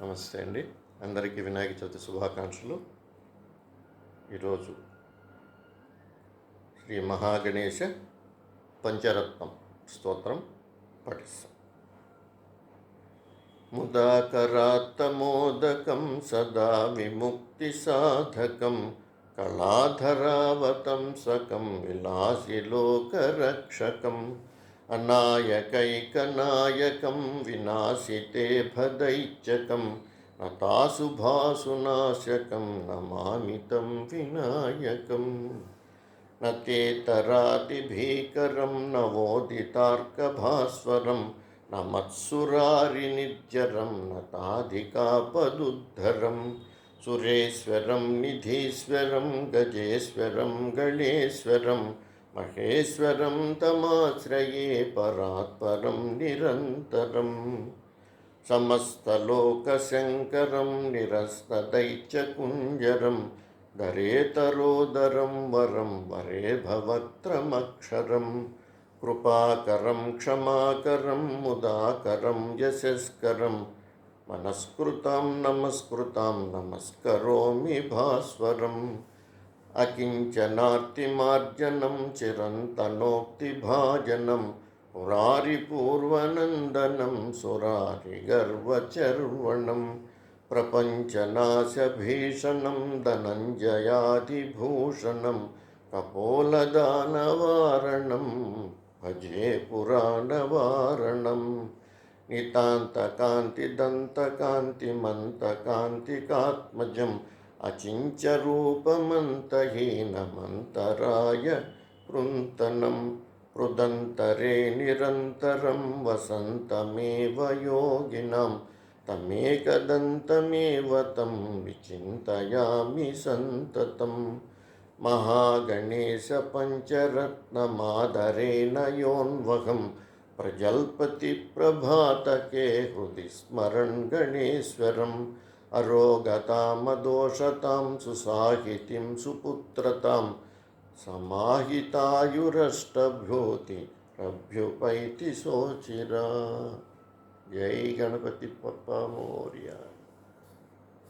నమస్తే అండి. అందరికీ వినాయక చవితి శుభాకాంక్షలు. ఈరోజు శ్రీ మహాగణేశ పంచరత్నం స్తోత్రం పఠిస్తాం. ముదాకరాత్తమోదకం సదా విముక్తి సాధకం కళాధరావతంసకం విలాసిలోకరక్షకం అనాయకైకనాయకం వినాశితే భదైత్యకం నతాశుభాసునాశకం నమామితం వినాయకం. నతేతరాతిభీకరం నవోదితార్కభాస్వరం నమత్సురారినిర్జరం నతాధికాపదుద్ధరం సురేశ్వరం నిధీశ్వరం గజేశ్వరం గణేశ్వరం మహేశ్వరం తమాశ్రయే పరాత్పరం నిరంతరం. సమస్తలోకశంకరం నిరస్తదైత్యకుంజరం ధరేతరోదరం వరం వరే భవత్రమక్షరం. కృపాకరం క్షమాకరం ముదాకరం యశస్కరం మనస్కృతం నమస్కృతం నమస్కరోమి భాస్వరం. అకించనార్తిమార్జనం చిరంతనోక్తిభాజనం పురారిపూర్వనందనం సురారిగర్వచర్వణం. ప్రపంచనాశభీషణం ధనంజయాదిభూషణం కపోలదానవారణం భజే పురాణవారణం. నితాంతకాంతిదంతకాంతిమంతకాంతికాత్మజం అచించరూపమంతహీనమంతరాయ కృంతనం. పృదంతరే నిరంతరం వసంతమేవ యోగినాం తమేకదంతమేవ తం విచింతయామి సంతతం. మహాగణేశ పంచరత్నమాదరేణ యోన్వహం ప్రజల్పతి ప్రభాతకే హృది స్మరణ్ గణేశ్వరం. అరోగతామదోషతాం సుసాహితిం సుపుత్రతాం సమాహితాయురష్టభ్యోతి రభ్యుపైతి శోచిరా. జై గణపతి బప్పా మోర్య.